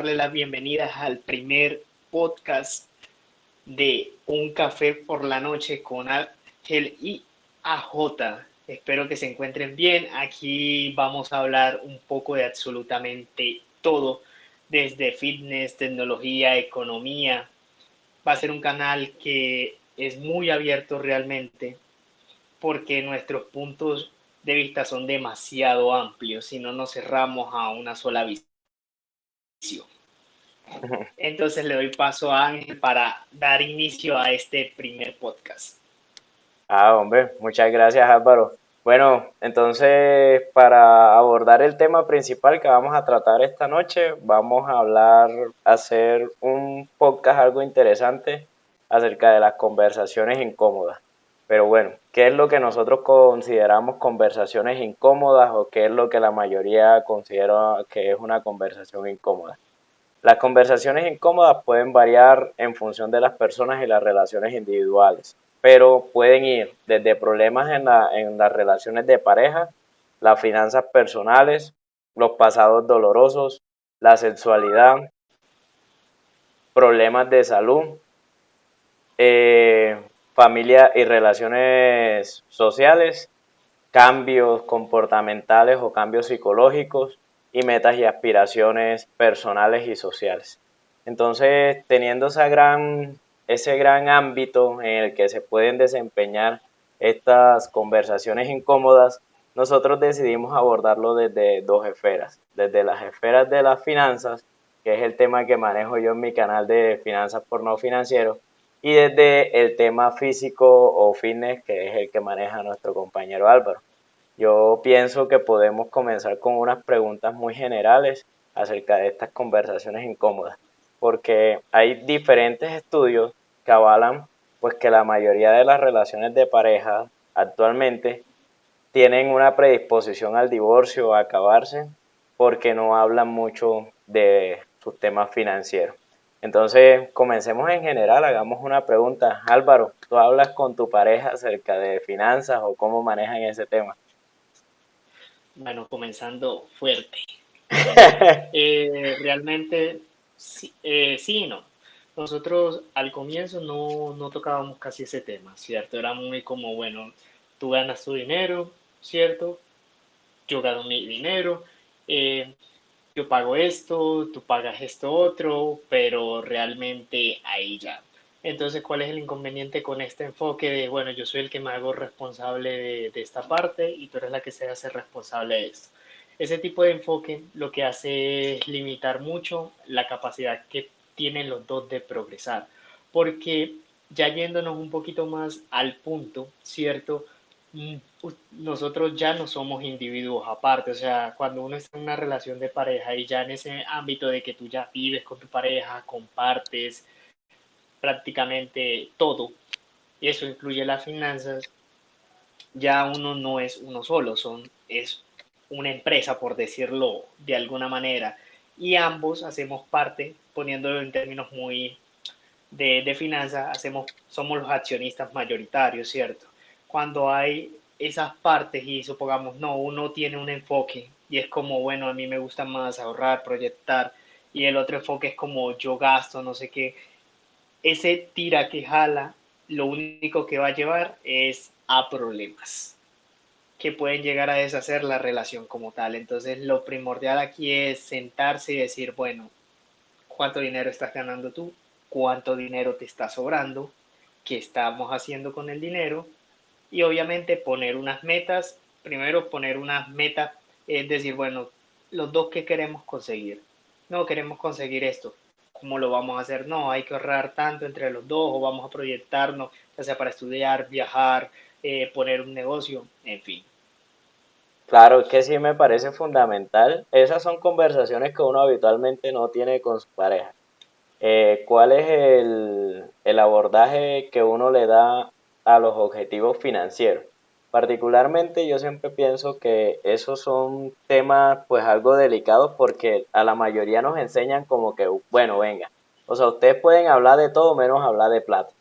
darle las bienvenidas al primer podcast de Un Café por la Noche con Ángel y AJ. Espero que se encuentren bien. Aquí vamos a hablar un poco de absolutamente todo, desde fitness, tecnología, economía. Va a ser un canal que es muy abierto realmente porque nuestros puntos de vista son demasiado amplios y no nos cerramos a una sola visión. Entonces le doy paso a Ángel para dar inicio a este primer podcast. Hombre, muchas gracias Álvaro. Bueno, entonces para abordar el tema principal que vamos a tratar esta noche, vamos a hacer un podcast algo interesante acerca de las conversaciones incómodas. Pero bueno, ¿qué es lo que nosotros consideramos conversaciones incómodas o qué es lo que la mayoría considera que es una conversación incómoda? Las conversaciones incómodas pueden variar en función de las personas y las relaciones individuales, pero pueden ir desde problemas en las relaciones de pareja, las finanzas personales, los pasados dolorosos, la sexualidad, problemas de salud, familia y relaciones sociales, cambios comportamentales o cambios psicológicos y metas y aspiraciones personales y sociales. Entonces, teniendo ese gran ámbito en el que se pueden desempeñar estas conversaciones incómodas, nosotros decidimos abordarlo desde dos esferas, desde las esferas de las finanzas, que es el tema que manejo yo en mi canal de Finanzas por No Financiero, y desde el tema físico o fitness, que es el que maneja nuestro compañero Álvaro. Yo pienso que podemos comenzar con unas preguntas muy generales acerca de estas conversaciones incómodas, porque hay diferentes estudios que avalan pues que la mayoría de las relaciones de pareja actualmente tienen una predisposición al divorcio o a acabarse porque no hablan mucho de sus temas financieros. Entonces, comencemos en general, hagamos una pregunta. Álvaro, ¿tú hablas con tu pareja acerca de finanzas o cómo manejan ese tema? Bueno, comenzando fuerte. Bueno, realmente sí y no. Nosotros al comienzo no tocábamos casi ese tema, ¿cierto? Era muy como, bueno, tú ganas tu dinero, ¿cierto? Yo gano mi dinero, eh, yo pago esto, tú pagas esto otro, pero realmente ahí ya. Entonces, ¿cuál es el inconveniente con este enfoque de, bueno, yo soy el que me hago responsable de esta parte y tú eres la que se hace responsable de esto? Ese tipo de enfoque lo que hace es limitar mucho la capacidad que tienen los dos de progresar, porque ya yéndonos un poquito más al punto, ¿cierto? Nosotros ya no somos individuos aparte, o sea, cuando uno está en una relación de pareja y ya en ese ámbito de que tú ya vives con tu pareja, compartes prácticamente todo, y eso incluye las finanzas, ya uno no es uno solo, es una empresa, por decirlo de alguna manera, y ambos hacemos parte, poniéndolo en términos muy de finanzas, somos los accionistas mayoritarios, ¿cierto? Cuando hay esas partes y supongamos, no, uno tiene un enfoque y es como, bueno, a mí me gusta más ahorrar, proyectar, y el otro enfoque es como yo gasto, no sé qué, ese tira que jala, lo único que va a llevar es a problemas que pueden llegar a deshacer la relación como tal. Entonces, lo primordial aquí es sentarse y decir, bueno, cuánto dinero estás ganando tú, cuánto dinero te está sobrando, qué estamos haciendo con el dinero y obviamente poner unas metas, primero poner unas metas, es decir, bueno, los dos que queremos conseguir. No queremos conseguir esto. ¿Cómo lo vamos a hacer? No, hay que ahorrar tanto entre los dos o vamos a proyectarnos, ya sea para estudiar, viajar, poner un negocio, en fin. Claro, es que sí me parece fundamental. Esas son conversaciones que uno habitualmente no tiene con su pareja. ¿Cuál es el abordaje que uno le da a los objetivos financieros? Particularmente yo siempre pienso que esos son temas pues algo delicados porque a la mayoría nos enseñan como que, bueno, venga, o sea, ustedes pueden hablar de todo menos hablar de plata.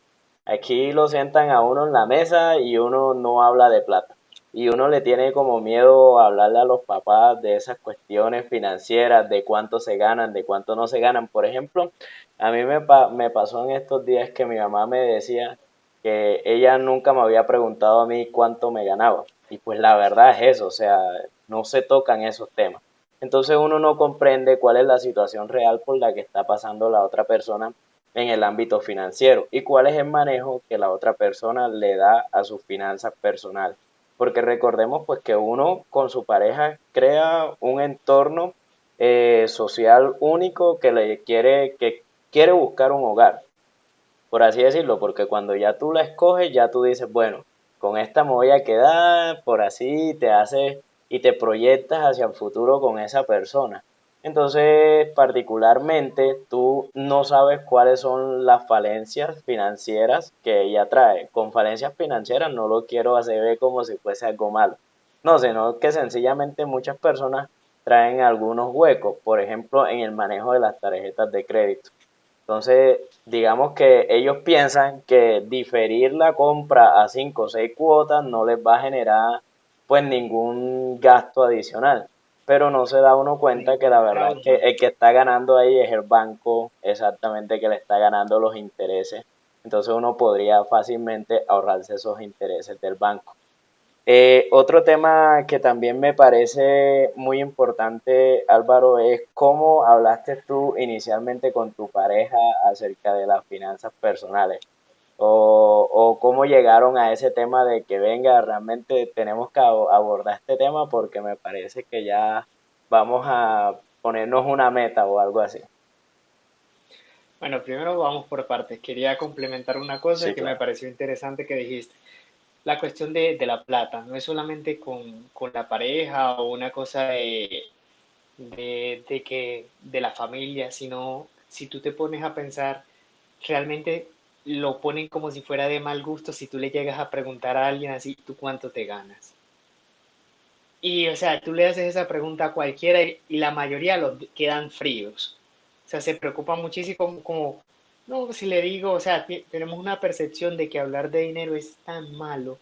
Aquí lo sientan a uno en la mesa y uno no habla de plata. y uno le tiene como miedo a hablarle a los papás de esas cuestiones financieras, de cuánto se ganan, de cuánto no se ganan. Por ejemplo, a mí me pasó en estos días que mi mamá me decía que ella nunca me había preguntado a mí cuánto me ganaba. Y pues la verdad es eso, o sea, no se tocan esos temas. Entonces uno no comprende cuál es la situación real por la que está pasando la otra persona en el ámbito financiero y cuál es el manejo que la otra persona le da a sus finanzas personales. Porque recordemos pues que uno con su pareja crea un entorno social único que quiere buscar un hogar, por así decirlo, porque cuando ya tú la escoges, ya tú dices, bueno, con esta me voy a quedar, por así te haces y te proyectas hacia el futuro con esa persona. Entonces, particularmente, tú no sabes cuáles son las falencias financieras que ella trae. Con falencias financieras no lo quiero hacer ver como si fuese algo malo. No, sino que sencillamente muchas personas traen algunos huecos, por ejemplo, en el manejo de las tarjetas de crédito. Entonces, digamos que ellos piensan que diferir la compra a 5 o 6 cuotas no les va a generar pues ningún gasto adicional, pero no se da uno cuenta que la Ningún verdad es que trauma. el que está ganando ahí es el banco, exactamente que le está ganando los intereses. Entonces uno podría fácilmente ahorrarse esos intereses del banco. Otro tema que también me parece muy importante, Álvaro, es cómo hablaste tú inicialmente con tu pareja acerca de las finanzas personales o cómo llegaron a ese tema de que venga, realmente tenemos que abordar este tema porque me parece que ya vamos a ponernos una meta o algo así. Bueno, primero vamos por partes. Quería complementar una cosa Sí, que me claro. pareció interesante que dijiste. La cuestión de la plata, no es solamente con la pareja o una cosa de la familia, sino si tú te pones a pensar, realmente lo ponen como si fuera de mal gusto si tú le llegas a preguntar a alguien así, ¿tú cuánto te ganas? Y, o sea, tú le haces esa pregunta a cualquiera y la mayoría los quedan fríos. O sea, se preocupa muchísimo como, no, si le digo, o sea, tenemos una percepción de que hablar de dinero es tan malo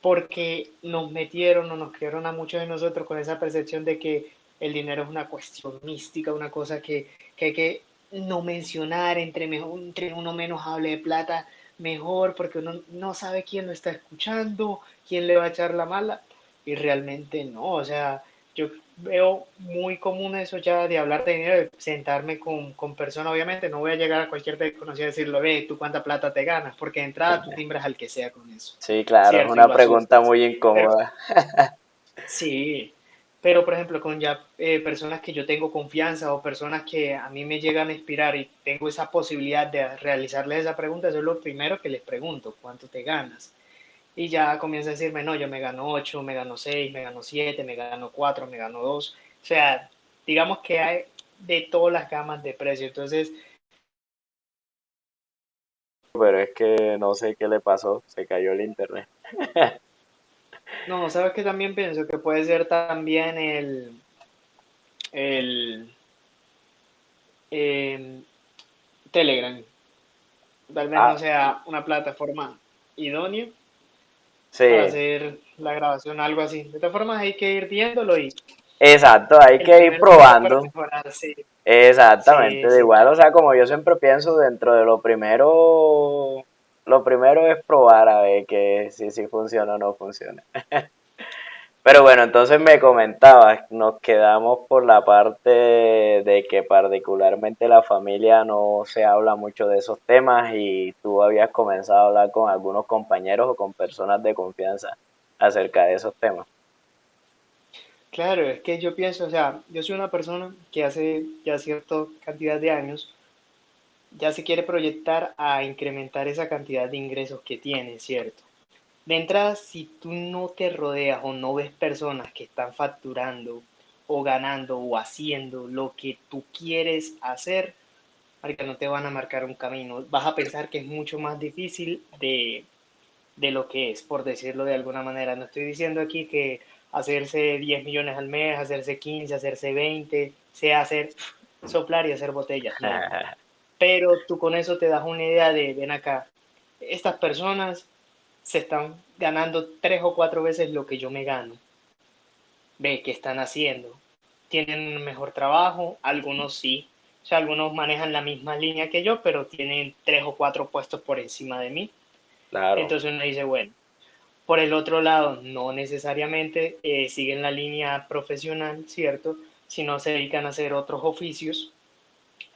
porque nos metieron o nos crearon a muchos de nosotros con esa percepción de que el dinero es una cuestión mística, una cosa que hay que no mencionar, entre uno menos hable de plata, mejor, porque uno no sabe quién lo está escuchando, quién le va a echar la mala, y realmente no, o sea, yo veo muy común eso ya de hablar de dinero, de sentarme con personas, obviamente no voy a llegar a cualquier desconocido y decirle, ve, ¿tú cuánta plata te ganas? Porque de entrada tú timbras al que sea con eso, Sí, claro, es ¿cierto? Y una lo pregunta asustas. muy Pero incómoda. sí, pero por ejemplo, con ya personas que yo tengo confianza o personas que a mí me llegan a inspirar y tengo esa posibilidad de realizarles esa pregunta, eso es lo primero que les pregunto, ¿cuánto te ganas? Y ya comienza a decirme, no, yo me gano 8, me gano 6, me gano 7, me gano 4, me gano 2. O sea, digamos que hay de todas las gamas de precio. Entonces, Pero es que no sé qué le pasó, se cayó el internet. no, sabes que también pienso que puede ser también el eh, Telegram. Tal vez no Ah, sea una plataforma idónea para sí, hacer la grabación, algo así. De todas formas, hay que ir viéndolo y exacto, hay el que ir primer paso para probando. mejorar, sí, Exactamente, sí, de sí, igual, o sea, como yo siempre pienso, dentro de lo primero es probar a ver que si funciona o no funciona. Pero bueno, entonces me comentabas, nos quedamos por la parte de que particularmente la familia no se habla mucho de esos temas y tú habías comenzado a hablar con algunos compañeros o con personas de confianza acerca de esos temas. claro, es que yo pienso, o sea, yo soy una persona que hace ya cierta cantidad de años ya se quiere proyectar a incrementar esa cantidad de ingresos que tiene, ¿cierto? De entrada, si tú no te rodeas o no ves personas que están facturando o ganando o haciendo lo que tú quieres hacer, marica, no te van a marcar un camino. Vas a pensar que es mucho más difícil de lo que es, por decirlo de alguna manera. No estoy diciendo aquí que hacerse 10 millones al mes, hacerse 15, hacerse 20, sea hacer soplar y hacer botellas, no. Pero tú con eso te das una idea de, ven acá, estas personas se están ganando 3 o 4 veces lo que yo me gano. Ve qué están haciendo. Tienen un mejor trabajo, algunos sí. O sea, algunos manejan la misma línea que yo, pero tienen 3 o 4 puestos por encima de mí. Claro, Entonces uno dice, bueno, por el otro lado, no necesariamente siguen la línea profesional, ¿cierto? Sino se dedican a hacer otros oficios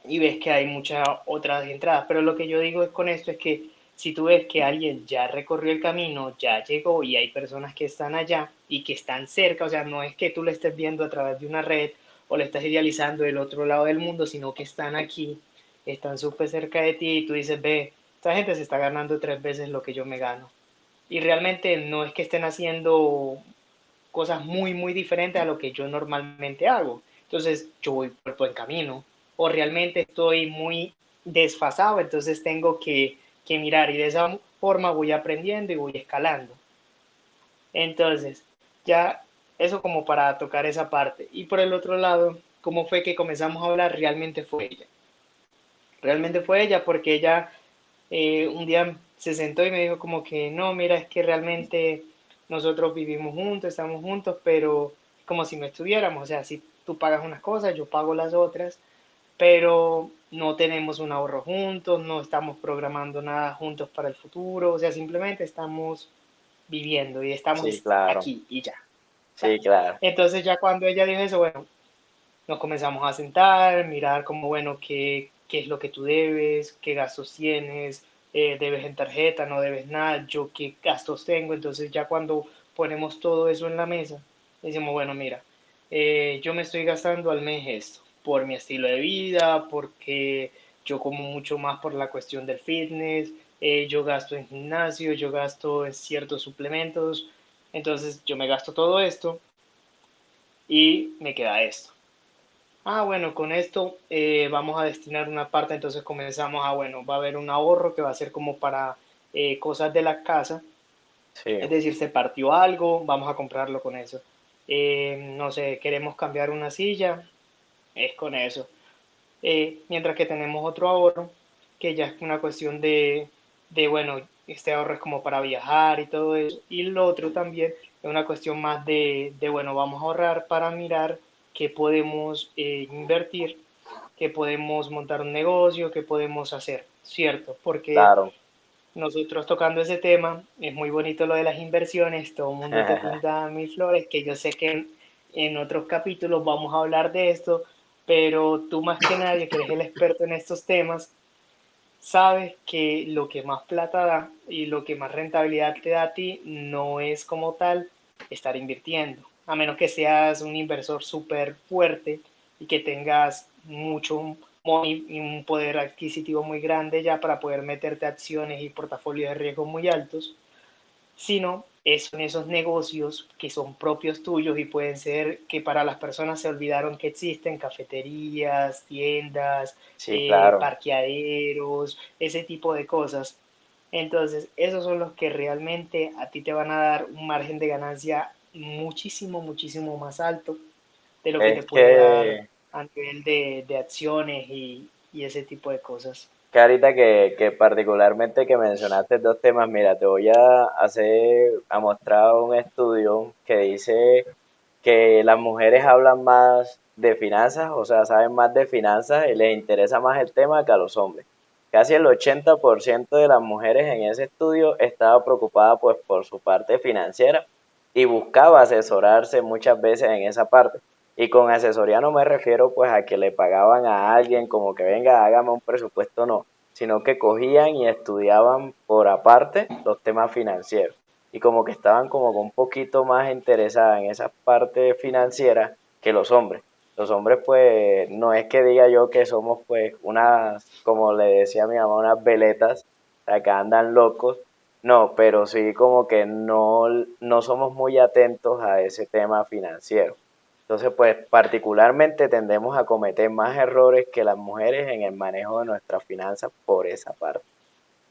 y ves que hay muchas otras entradas. Pero lo que yo digo es con esto es que si tú ves que alguien ya recorrió el camino, ya llegó y hay personas que están allá y que están cerca, o sea, no es que tú lo estés viendo a través de una red o le estás idealizando del otro lado del mundo, sino que están aquí, están súper cerca de ti y tú dices, ve, esta gente se está ganando 3 veces lo que yo me gano. Y realmente no es que estén haciendo cosas muy, muy diferentes a lo que yo normalmente hago. Entonces yo voy por buen camino. O realmente estoy muy desfasado, entonces tengo que mirar y de esa forma voy aprendiendo y voy escalando. Entonces, ya eso como para tocar esa parte. Y por el otro lado, ¿cómo fue que comenzamos a hablar? Realmente fue ella. Realmente fue ella porque ella un día se sentó y me dijo como que no, mira, es que realmente nosotros vivimos juntos, estamos juntos, pero es como si no estuviéramos, o sea, si tú pagas unas cosas, yo pago las otras, pero no tenemos un ahorro juntos, no estamos programando nada juntos para el futuro, o sea, simplemente estamos viviendo y sí, estamos claro, aquí y ya. sí, claro. Entonces ya cuando ella dijo eso, bueno, nos comenzamos a sentar, mirar como, bueno, qué es lo que tú debes, qué gastos tienes, debes en tarjeta, no debes nada, yo qué gastos tengo. Entonces ya cuando ponemos todo eso en la mesa, decimos, bueno, mira, yo me estoy gastando al mes esto, por mi estilo de vida, porque yo como mucho más por la cuestión del fitness, yo gasto en gimnasio, yo gasto en ciertos suplementos, entonces yo me gasto todo esto y me queda esto. Ah, bueno, con esto vamos a destinar una parte, entonces comenzamos a, bueno, va a haber un ahorro que va a ser como para cosas de la casa, Sí, es decir, se partió algo, vamos a comprarlo con eso. No sé, queremos cambiar una silla, es con eso. Mientras que tenemos otro ahorro, que ya es una cuestión bueno, este ahorro es como para viajar y todo eso. Y lo otro también es una cuestión más bueno, vamos a ahorrar para mirar qué podemos invertir, qué podemos montar un negocio, qué podemos hacer, ¿cierto? Porque claro. nosotros tocando ese tema, es muy bonito lo de las inversiones, todo el mundo te pinta mil flores, que yo sé que en otros capítulos vamos a hablar de esto, pero tú más que nadie, que eres el experto en estos temas, sabes que lo que más plata da y lo que más rentabilidad te da a ti no es como tal estar invirtiendo, a menos que seas un inversor súper fuerte y que tengas mucho money y un poder adquisitivo muy grande ya para poder meterte a acciones y portafolios de riesgo muy altos, sino son esos negocios que son propios tuyos y pueden ser que para las personas se olvidaron que existen cafeterías, tiendas, Sí, claro. parqueaderos, ese tipo de cosas. Entonces, esos son los que realmente a ti te van a dar un margen de ganancia muchísimo, muchísimo más alto de lo que te Es puede dar que a nivel de acciones y ese tipo de cosas. Que ahorita que particularmente que mencionaste dos temas, mira, te voy a mostrar un estudio que dice que las mujeres hablan más de finanzas, o sea, saben más de finanzas y les interesa más el tema que a los hombres. Casi el 80% de las mujeres en ese estudio estaba preocupada pues por su parte financiera y buscaba asesorarse muchas veces en esa parte. Y con asesoría no me refiero pues a que le pagaban a alguien como que venga, hágame un presupuesto, no, sino que cogían y estudiaban por aparte los temas financieros. Y como que estaban como un poquito más interesadas en esa parte financiera que los hombres. Los hombres pues no es que diga yo que somos pues unas, como le decía mi mamá, unas veletas, o sea, que andan locos, no, pero sí como que no somos muy atentos a ese tema financiero. Entonces, pues particularmente tendemos a cometer más errores que las mujeres en el manejo de nuestras finanzas por esa parte.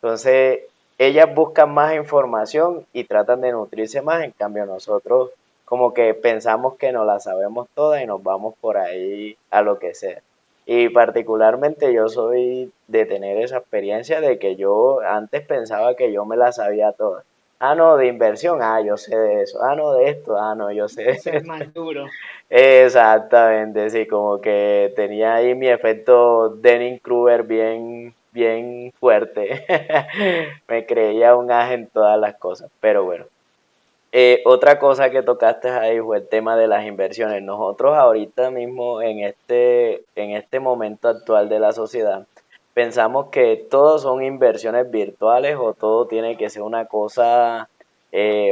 Entonces, ellas buscan más información y tratan de nutrirse más, en cambio nosotros como que pensamos que no la sabemos toda y nos vamos por ahí a lo que sea. Y particularmente yo soy de tener esa experiencia de que yo antes pensaba que yo me la sabía toda. Ah, no, de inversión, ah, yo sé de eso. Ah, no, de esto, ah, no, yo sé de Eso es eso. más duro. Exactamente, sí, como que tenía ahí mi efecto Dunning-Kruger bien, bien fuerte. Me creía un as en todas las cosas, pero bueno. Otra cosa que tocaste ahí fue el tema de las inversiones. Nosotros ahorita mismo en este momento actual de la sociedad pensamos que todo son inversiones virtuales o todo tiene que ser una cosa,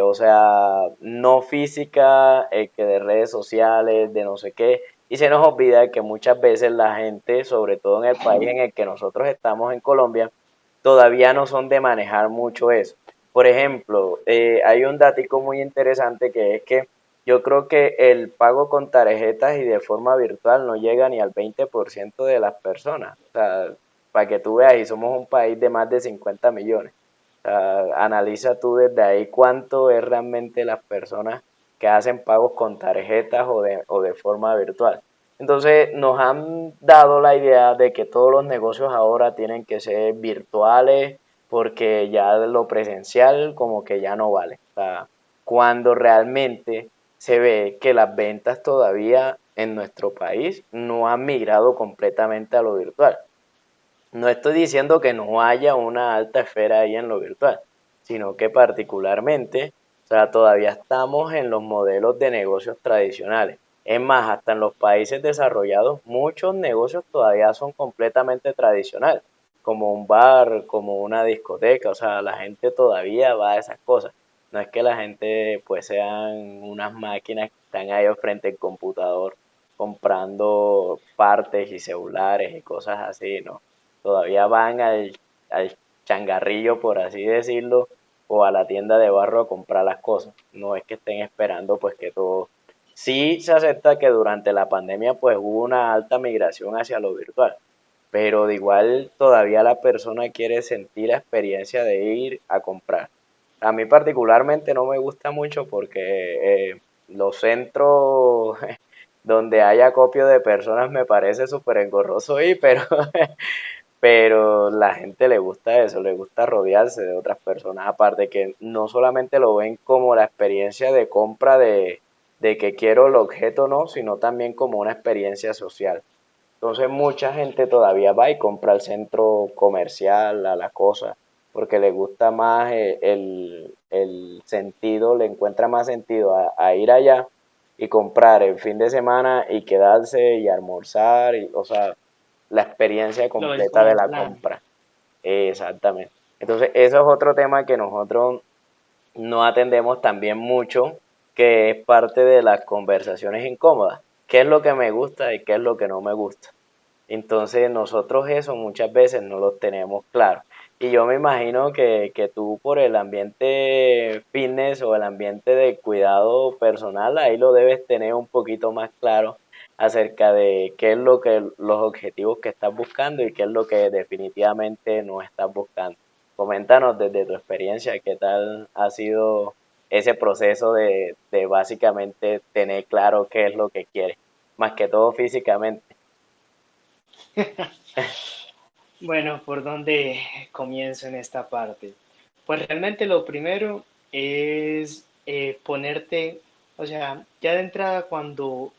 o sea, no física, que de redes sociales, de no sé qué. Y se nos olvida que muchas veces la gente, sobre todo en el país en el que nosotros estamos, en Colombia, todavía no son de manejar mucho eso. Por ejemplo, hay un datico muy interesante que es que yo creo que el pago con tarjetas y de forma virtual no llega ni al 20% de las personas. O sea, para que tú veas, y somos un país de más de 50 millones. O sea, analiza tú desde ahí cuánto es realmente las personas que hacen pagos con tarjetas o de forma virtual. Entonces nos han dado la idea de que todos los negocios ahora tienen que ser virtuales porque ya lo presencial como que ya no vale. O sea, cuando realmente se ve que las ventas todavía en nuestro país no han migrado completamente a lo virtual. No estoy diciendo que no haya una alta esfera ahí en lo virtual, sino que particularmente, o sea, todavía estamos en los modelos de negocios tradicionales. Es más, hasta en los países desarrollados, muchos negocios todavía son completamente tradicionales, como un bar, como una discoteca, o sea, la gente todavía va a esas cosas. No es que la gente pues sean unas máquinas que están ahí al frente del computador comprando partes y celulares y cosas así, ¿no? Todavía van al changarrillo, por así decirlo, o a la tienda de barro a comprar las cosas. No es que estén esperando pues que todo... Sí se acepta que durante la pandemia pues hubo una alta migración hacia lo virtual, pero de igual todavía la persona quiere sentir la experiencia de ir a comprar. A mí particularmente no me gusta mucho porque los centros donde hay acopio de personas me parece súper engorroso ir, pero la gente le gusta eso, le gusta rodearse de otras personas, aparte que no solamente lo ven como la experiencia de compra de que quiero el objeto, no, sino también como una experiencia social. Entonces mucha gente todavía va y compra al centro comercial, a la cosa, porque le gusta más el sentido, le encuentra más sentido a ir allá y comprar el fin de semana y quedarse y almorzar, y, o sea, la experiencia Lo ven completa como de un la plan. compra. Exactamente. Entonces, eso es otro tema que nosotros no atendemos también mucho, que es parte de las conversaciones incómodas. ¿Qué es lo que me gusta y qué es lo que no me gusta? Entonces nosotros eso muchas veces no lo tenemos claro. Y yo me imagino que tú por el ambiente fitness o el ambiente de cuidado personal, ahí lo debes tener un poquito más claro acerca de qué es lo que los objetivos que estás buscando y qué es lo que definitivamente no estás buscando. Coméntanos desde tu experiencia qué tal ha sido ese proceso de básicamente tener claro qué es lo que quieres, más que todo físicamente. Bueno, ¿por dónde comienzo en esta parte? Pues realmente lo primero es ponerte, o sea, ya de entrada cuando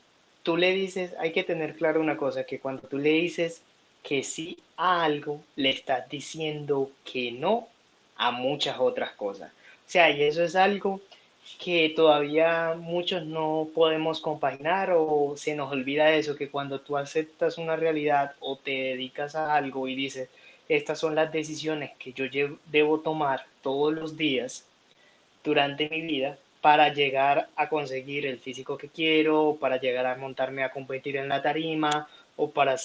tú le dices, hay que tener claro una cosa, que cuando tú le dices que sí a algo, le estás diciendo que no a muchas otras cosas. O sea, y eso es algo que todavía muchos no podemos compaginar o se nos olvida eso, que cuando tú aceptas una realidad o te dedicas a algo y dices, estas son las decisiones que yo debo tomar todos los días durante mi vida para llegar a conseguir el físico que quiero, para llegar a montarme a competir en la tarima o para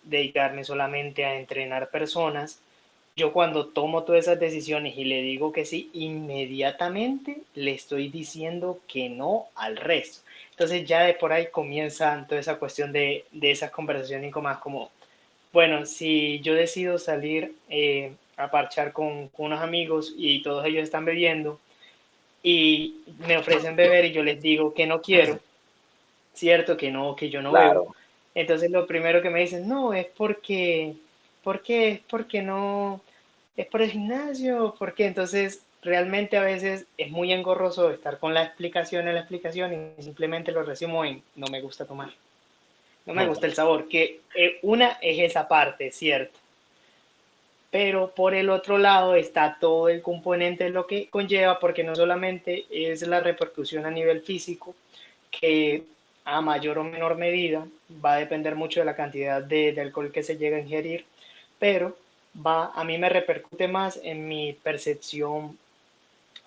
dedicarme solamente a entrenar personas. Yo cuando tomo todas esas decisiones y le digo que sí, inmediatamente le estoy diciendo que no al resto. Entonces ya de por ahí comienza toda esa cuestión de esas conversaciones incómodas como, bueno, si yo decido salir a parchar con unos amigos y todos ellos están bebiendo y me ofrecen beber y yo les digo que no quiero, cierto, que no, que yo no bebo. Claro, Entonces lo primero que me dicen, no, es porque, ¿por qué? Es porque no, es por el gimnasio, ¿por qué? Entonces realmente a veces es muy engorroso estar con la explicación y simplemente lo resumo en no me gusta tomar, no me gusta el sabor, que una es esa parte, ¿cierto? Pero por el otro lado está todo el componente de lo que conlleva, porque no solamente es la repercusión a nivel físico, que a mayor o menor medida va a depender mucho de la cantidad de alcohol que se llega a ingerir, pero a mí me repercute más en mi percepción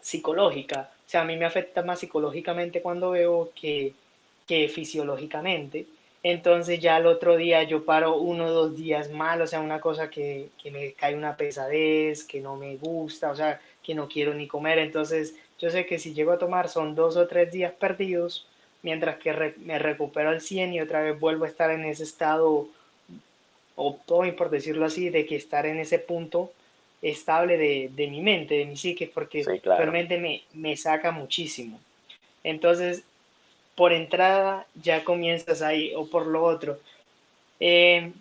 psicológica. O sea, a mí me afecta más psicológicamente cuando veo que fisiológicamente. Entonces ya el otro día yo paro 1 o 2 días mal, o sea, una cosa que me cae una pesadez, que no me gusta, o sea, que no quiero ni comer. Entonces yo sé que si llego a tomar son 2 o 3 días perdidos, mientras que me recupero al 100 y otra vez vuelvo a estar en ese estado optó, por decirlo así, de que estar en ese punto estable de mi mente, de mi psique, porque Sí, claro. realmente me saca muchísimo. Entonces, por entrada ya comienzas ahí, o por lo otro. Eh,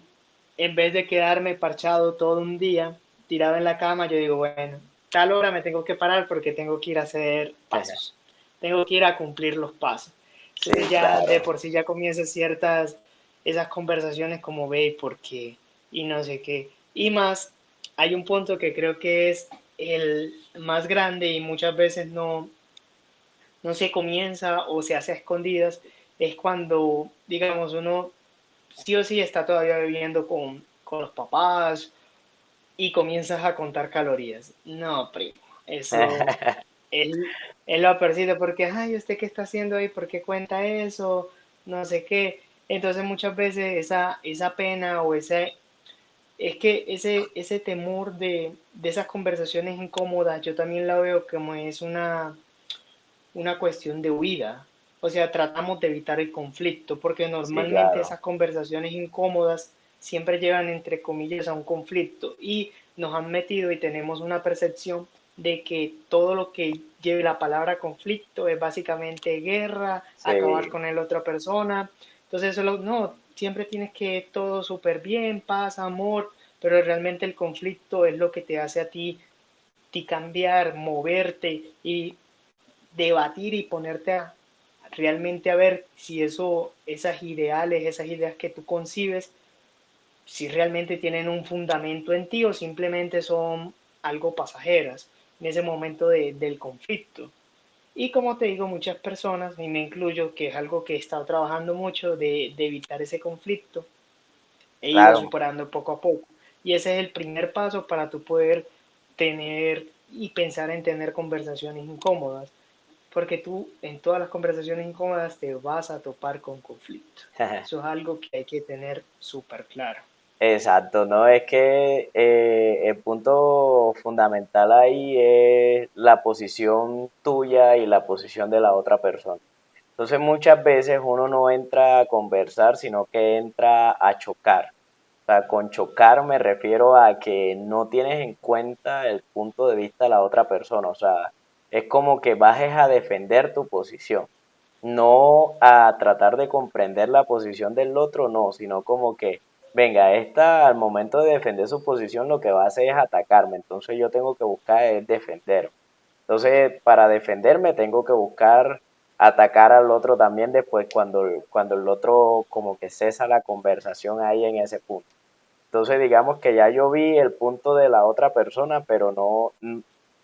en vez de quedarme parchado todo un día, tirado en la cama, yo digo, bueno, tal hora me tengo que parar porque tengo que ir a hacer pasos, tengo que ir a cumplir los pasos. Sí, Entonces ya de claro. por sí ya comienzan esas conversaciones como ve y por qué y no sé qué. Y más, hay un punto que creo que es el más grande y muchas veces no se comienza o se hace a escondidas, es cuando, digamos, uno sí o sí está todavía viviendo con los papás y comienzas a contar calorías. No, primo, eso él, él lo percibe porque, ay, ¿usted qué está haciendo ahí? ¿Por qué cuenta eso? No sé qué. Entonces muchas veces esa pena o es que ese temor de esas conversaciones incómodas, yo también la veo como es una cuestión de huida. O sea, tratamos de evitar el conflicto, porque Sí, normalmente claro. esas conversaciones incómodas siempre llevan, entre comillas, a un conflicto y nos han metido y tenemos una percepción de que todo lo que lleve la palabra conflicto es básicamente guerra, acabar Sí, con la otra persona. Entonces, no, siempre tienes que todo súper bien, paz, amor, pero realmente el conflicto es lo que te hace a ti cambiar, moverte y debatir y ponerte realmente a ver si esas ideales, esas ideas que tú concibes, si realmente tienen un fundamento en ti o simplemente son algo pasajeras en ese momento del conflicto. Y como te digo, muchas personas, y me incluyo, que es algo que he estado trabajando mucho, de evitar ese conflicto, he ido claro. superando poco a poco. Y ese es el primer paso para tú poder tener y pensar en tener conversaciones incómodas porque tú en todas las conversaciones incómodas te vas a topar con conflicto. Eso es algo que hay que tener súper claro. Exacto, ¿no? Es que el punto fundamental ahí es la posición tuya y la posición de la otra persona. Entonces muchas veces uno no entra a conversar, sino que entra a chocar. O sea, con chocar me refiero a que no tienes en cuenta el punto de vista de la otra persona. O sea, es como que bajes a defender tu posición, no a tratar de comprender la posición del otro, no, sino como que, venga, esta al momento de defender su posición lo que va a hacer es atacarme, entonces yo tengo que buscar es defender. Entonces, para defenderme tengo que buscar atacar al otro también después cuando el otro como que cesa la conversación ahí en ese punto. Entonces, digamos que ya yo vi el punto de la otra persona, pero no,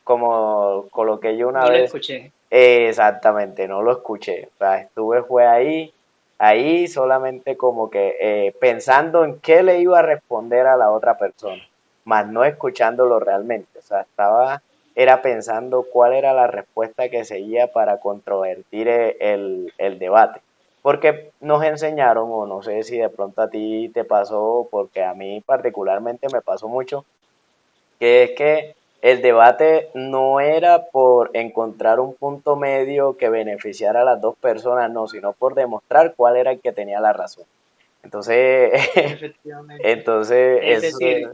como coloqué yo una No lo vez, escuché. exactamente, no lo escuché. O sea, fue ahí solamente como que pensando en qué le iba a responder a la otra persona, más no escuchándolo realmente. O sea, era pensando cuál era la respuesta que seguía para controvertir el debate. Porque nos enseñaron, o no sé si de pronto a ti te pasó, porque a mí particularmente me pasó mucho, que es que el debate no era por encontrar un punto medio que beneficiara a las dos personas, no, sino por demostrar cuál era el que tenía la razón. Entonces, Efectivamente. entonces Es eso, decir,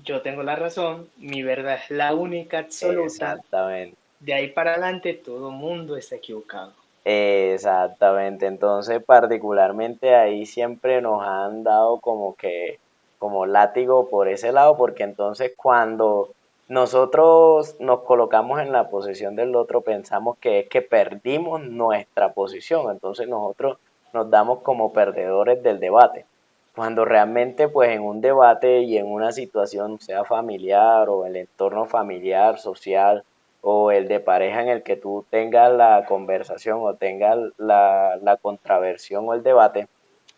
yo tengo la razón, mi verdad es la única absoluta, exactamente. de ahí para adelante todo mundo está equivocado. Exactamente, entonces particularmente ahí siempre nos han dado como que, como látigo por ese lado, porque entonces cuando nosotros nos colocamos en la posición del otro, pensamos que es que perdimos nuestra posición, entonces nosotros nos damos como perdedores del debate, cuando realmente pues en un debate y en una situación, sea familiar o el entorno familiar, social o el de pareja en el que tú tengas la conversación o tengas la contraversión o el debate,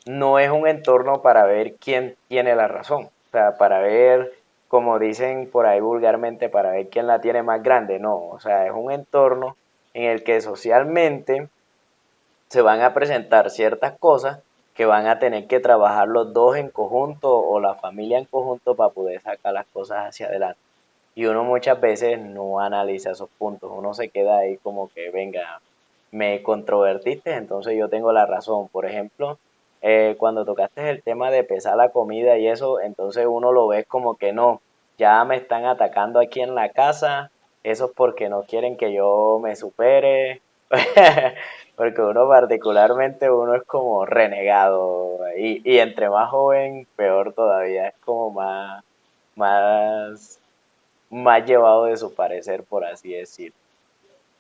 no es un entorno para ver quién tiene la razón, o sea, para ver, como dicen por ahí vulgarmente, para ver quién la tiene más grande, no, o sea, es un entorno en el que socialmente se van a presentar ciertas cosas que van a tener que trabajar los dos en conjunto o la familia en conjunto para poder sacar las cosas hacia adelante. Y uno muchas veces no analiza esos puntos, uno se queda ahí como que, venga, me controvertiste, entonces yo tengo la razón. Por ejemplo, cuando tocaste el tema de pesar la comida y eso, entonces uno lo ve como que no, ya me están atacando aquí en la casa, eso es porque no quieren que yo me supere, porque uno particularmente, uno es como renegado y entre más joven, peor todavía, es como más más llevado de su parecer, por así decir.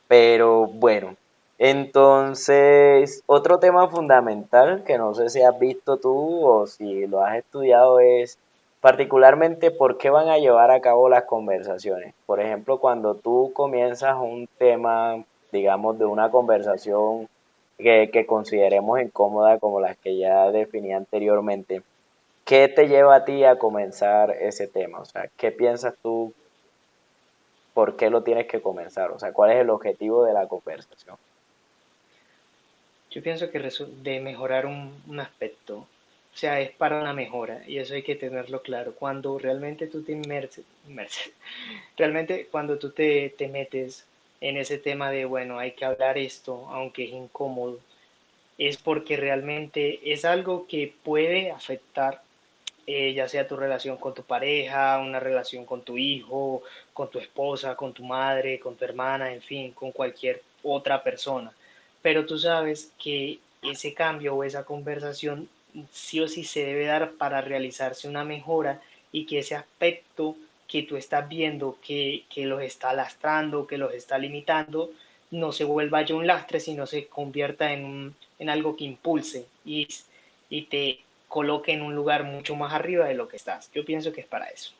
Pero bueno, entonces otro tema fundamental que no sé si has visto tú o si lo has estudiado es particularmente por qué van a llevar a cabo las conversaciones. Por ejemplo, cuando tú comienzas un tema, digamos, de una conversación que consideremos incómoda como las que ya definí anteriormente, ¿qué te lleva a ti a comenzar ese tema? O sea, ¿qué piensas tú? ¿Por qué lo tienes que comenzar? O sea, ¿cuál es el objetivo de la conversación? Yo pienso que de mejorar un aspecto, o sea, es para una mejora y eso hay que tenerlo claro. Cuando realmente tú te inmerses, realmente cuando tú te metes en ese tema de, bueno, hay que hablar esto, aunque es incómodo, es porque realmente es algo que puede afectar ya sea tu relación con tu pareja, una relación con tu hijo, con tu esposa, con tu madre, con tu hermana, en fin, con cualquier otra persona. Pero tú sabes que ese cambio o esa conversación sí o sí se debe dar para realizarse una mejora y que ese aspecto que tú estás viendo que los está lastrando, que los está limitando, no se vuelva ya un lastre, sino se convierta en algo que impulse y te coloque en un lugar mucho más arriba de lo que estás. Yo pienso que es para eso.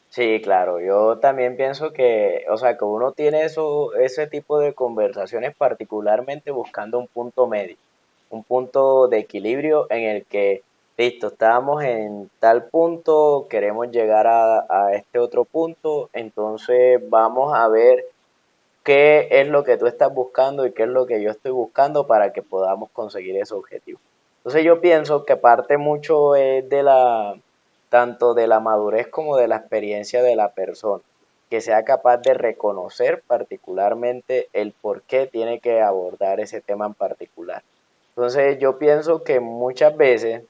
Sí, claro, yo también pienso que, o sea, que uno tiene ese tipo de conversaciones particularmente buscando un punto medio, un punto de equilibrio en el que, listo, estábamos en tal punto, queremos llegar a este otro punto, entonces vamos a ver qué es lo que tú estás buscando y qué es lo que yo estoy buscando para que podamos conseguir ese objetivo. Entonces yo pienso que parte mucho es de tanto de la madurez como de la experiencia de la persona, que sea capaz de reconocer particularmente el por qué tiene que abordar ese tema en particular. Entonces yo pienso que muchas veces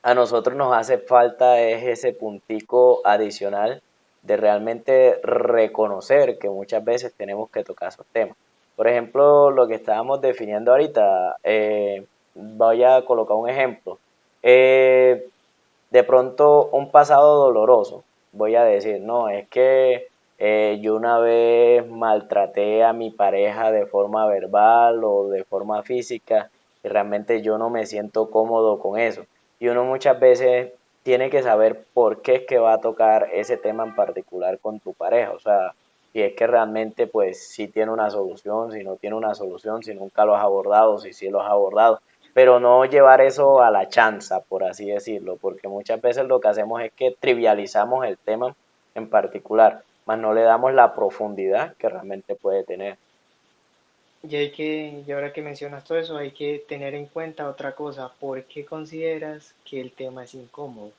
a nosotros nos hace falta es ese puntico adicional de realmente reconocer que muchas veces tenemos que tocar esos temas. Por ejemplo, lo que estábamos definiendo ahorita, voy a colocar un ejemplo. Eh, de pronto un pasado doloroso, voy a decir, no, es que yo una vez maltraté a mi pareja de forma verbal o de forma física y realmente yo no me siento cómodo con eso. Y uno muchas veces tiene que saber por qué es que va a tocar ese tema en particular con tu pareja. O sea, si es que realmente pues si tiene una solución, si no tiene una solución, si nunca lo has abordado, si sí lo has abordado, pero no llevar eso a la chanza, por así decirlo, porque muchas veces lo que hacemos es que trivializamos el tema en particular, más no le damos la profundidad que realmente puede tener. Y ahora que mencionas todo eso, hay que tener en cuenta otra cosa. ¿Por qué consideras que el tema es incómodo?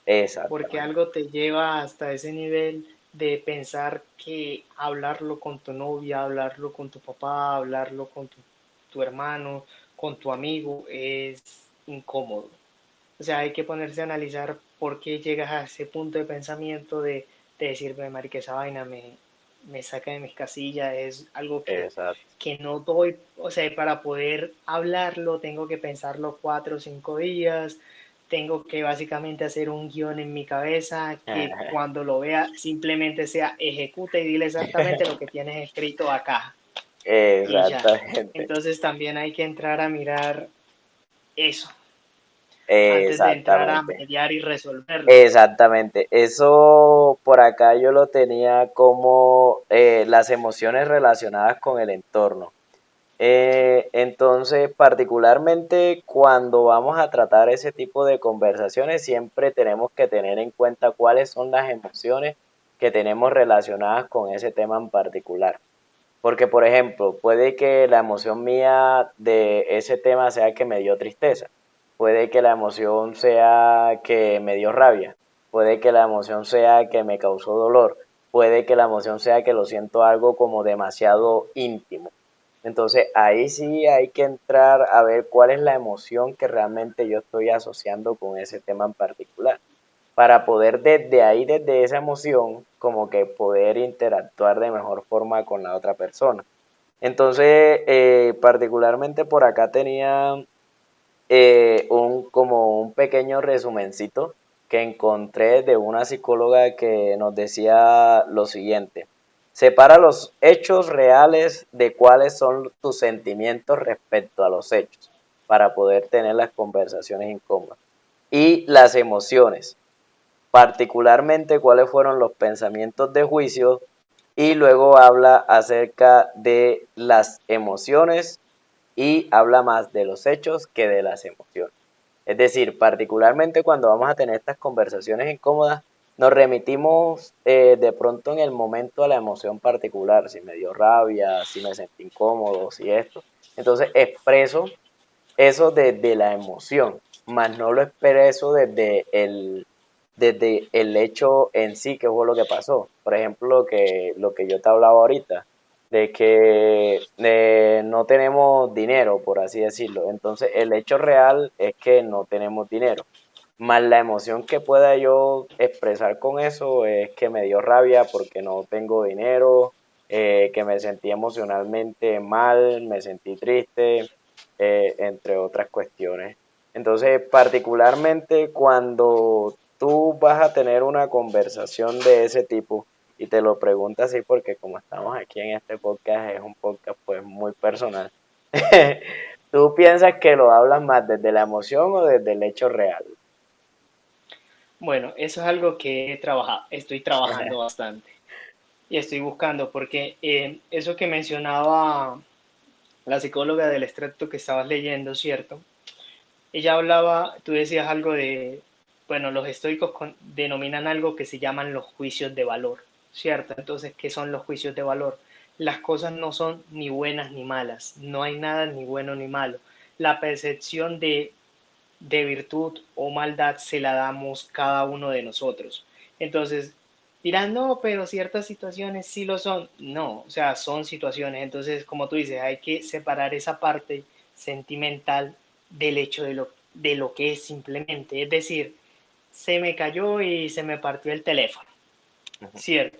Porque Exactamente, algo te lleva hasta ese nivel de pensar que hablarlo con tu novia, hablarlo con tu papá, hablarlo con tu hermano, con tu amigo, es incómodo. O sea, hay que ponerse a analizar por qué llegas a ese punto de pensamiento de decirme, marica, esa vaina me saca de mis casillas, es algo exacto. que no doy, o sea, para poder hablarlo tengo que pensarlo 4 o 5 días, tengo que básicamente hacer un guión en mi cabeza que cuando lo vea simplemente sea ejecuta y dile exactamente lo que tienes escrito acá y ya. Exactamente, Entonces también hay que entrar a mirar eso antes de entrar a exactamente. mediar y resolverlo. Exactamente, eso por acá yo lo tenía como las emociones relacionadas con el entorno. Entonces, particularmente cuando vamos a tratar ese tipo de conversaciones, siempre tenemos que tener en cuenta cuáles son las emociones que tenemos relacionadas con ese tema en particular. Porque, por ejemplo, puede que la emoción mía de ese tema sea que me dio tristeza, puede que la emoción sea que me dio rabia, puede que la emoción sea que me causó dolor, puede que la emoción sea que lo siento algo como demasiado íntimo. Entonces ahí sí hay que entrar a ver cuál es la emoción que realmente yo estoy asociando con ese tema en particular para poder desde ahí, desde esa emoción, como que poder interactuar de mejor forma con la otra persona. Entonces, particularmente por acá tenía como un pequeño resumencito que encontré de una psicóloga que nos decía lo siguiente: separa los hechos reales de cuáles son tus sentimientos respecto a los hechos para poder tener las conversaciones incómodas. Y las emociones, particularmente cuáles fueron los pensamientos de juicio, y luego habla acerca de las emociones y habla más de los hechos que de las emociones. Es decir, particularmente cuando vamos a tener estas conversaciones incómodas, nos remitimos de pronto en el momento a la emoción particular, si me dio rabia, si me sentí incómodo, si esto. Entonces expreso eso desde la emoción, más no lo expreso desde el hecho en sí, que fue lo que pasó. Por ejemplo, lo que yo te hablaba ahorita, de que no tenemos dinero, por así decirlo. Entonces, el hecho real es que no tenemos dinero. Más la emoción que pueda yo expresar con eso es que me dio rabia porque no tengo dinero, que me sentí emocionalmente mal, me sentí triste, entre otras cuestiones. Entonces, particularmente cuando tú vas a tener una conversación de ese tipo y te lo preguntas así porque como estamos aquí en este podcast, es un podcast pues muy personal, ¿tú piensas que lo hablas más desde la emoción o desde el hecho real? Bueno, eso es algo que he trabajado, estoy trabajando bastante y estoy buscando porque eso que mencionaba la psicóloga del extracto que estabas leyendo, ¿cierto? Ella hablaba, tú decías algo de, bueno, los estoicos denominan algo que se llaman los juicios de valor, ¿cierto? Entonces, ¿qué son los juicios de valor? Las cosas no son ni buenas ni malas, no hay nada ni bueno ni malo. La percepción de virtud o maldad se la damos cada uno de nosotros. Entonces, dirán, no, pero ciertas situaciones sí lo son. No, o sea, son situaciones. Entonces, como tú dices, hay que separar esa parte sentimental del hecho de lo que es simplemente. Es decir, se me cayó y se me partió el teléfono, ¿cierto?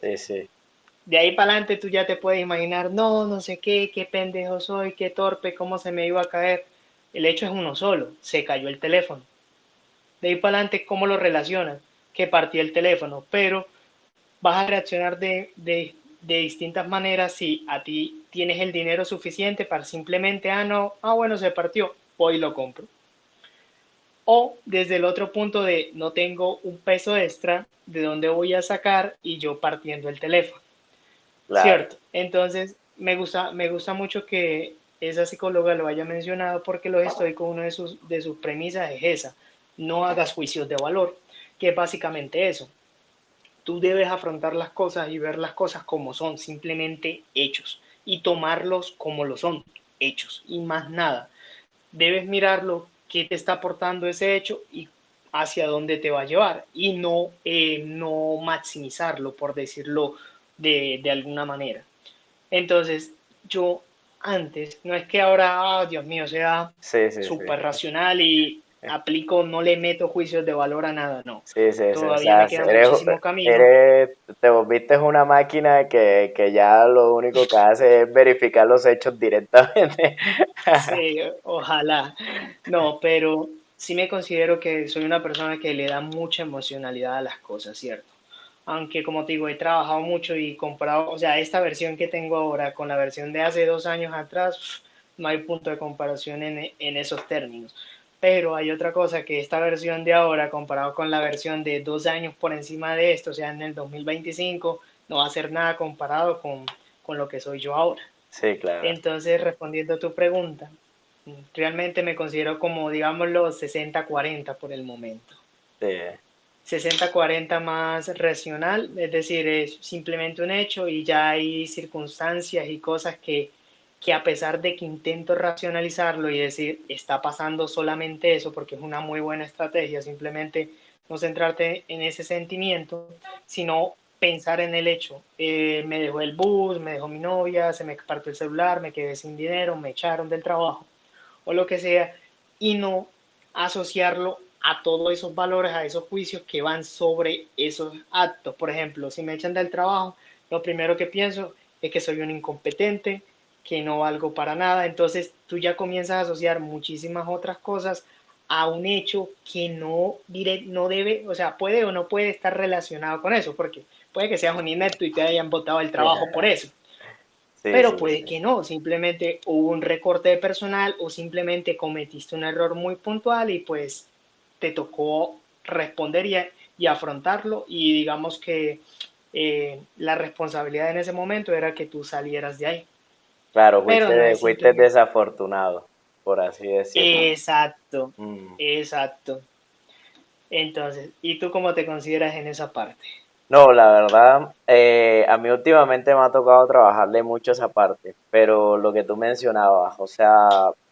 Sí, sí, De ahí para adelante tú ya te puedes imaginar, no, no sé qué, qué pendejo soy, qué torpe, cómo se me iba a caer. El hecho es uno solo, se cayó el teléfono. De ahí para adelante, ¿cómo lo relacionas? Que partió el teléfono, pero vas a reaccionar de distintas maneras si a ti tienes el dinero suficiente para simplemente, no, bueno, se partió, voy y lo compro. O desde el otro punto de no tengo un peso extra, de dónde voy a sacar y yo partiendo el teléfono. claro. Cierto. Entonces, me gusta mucho que esa psicóloga lo haya mencionado porque los estoicos, una de sus premisas es esa, no hagas juicios de valor, que es básicamente eso. Tú debes afrontar las cosas y ver las cosas como son, simplemente hechos, y tomarlos como lo son, hechos, y más nada. Debes mirarlo, qué te está aportando ese hecho y hacia dónde te va a llevar, y no maximizarlo, por decirlo de alguna manera. Entonces, yo antes, no es que ahora, Dios mío, sea Sí, sí, sí. súper racional y aplico, no le meto juicios de valor a nada, no. Sí, sí, sí. O Todavía sea, me queda muchísimo camino. te volviste una máquina que ya lo único que hace es verificar los hechos directamente. Sí, ojalá. No, pero sí me considero que soy una persona que le da mucha emocionalidad a las cosas, ¿cierto? Aunque como te digo, he trabajado mucho y comprado, o sea, esta versión que tengo ahora con la versión de hace 2 años atrás, no hay punto de comparación en esos términos. Pero hay otra cosa, que esta versión de ahora, comparado con la versión de 2 años por encima de esto, o sea, en el 2025, no va a ser nada comparado con lo que soy yo ahora. Sí, claro. Entonces, respondiendo a tu pregunta, realmente me considero como, digámoslo, 60-40 por el momento. Sí, 60-40 más racional, es decir, es simplemente un hecho y ya hay circunstancias y cosas que a pesar de que intento racionalizarlo y decir, está pasando solamente eso, porque es una muy buena estrategia, simplemente no centrarte en ese sentimiento, sino pensar en el hecho. Me dejó el bus, me dejó mi novia, se me partió el celular, me quedé sin dinero, me echaron del trabajo o lo que sea, y no asociarlo a todos esos valores, a esos juicios que van sobre esos actos. Por ejemplo, si me echan del trabajo, lo primero que pienso es que soy un incompetente, que no valgo para nada. Entonces tú ya comienzas a asociar muchísimas otras cosas a un hecho que no debe, o sea, puede o no puede estar relacionado con eso, porque puede que seas un inepto y te hayan botado el trabajo por eso, sí, pero sí, puede sí. que no, simplemente hubo un recorte de personal o simplemente cometiste un error muy puntual y pues te tocó responder y afrontarlo y digamos que la responsabilidad en ese momento era que tú salieras de ahí, Claro, pero no es fuiste simplemente desafortunado, por así decirlo. exacto, Mm. exacto. Entonces, ¿y tú cómo te consideras en esa parte? No, la verdad, a mí últimamente me ha tocado trabajarle mucho esa parte, pero lo que tú mencionabas, o sea,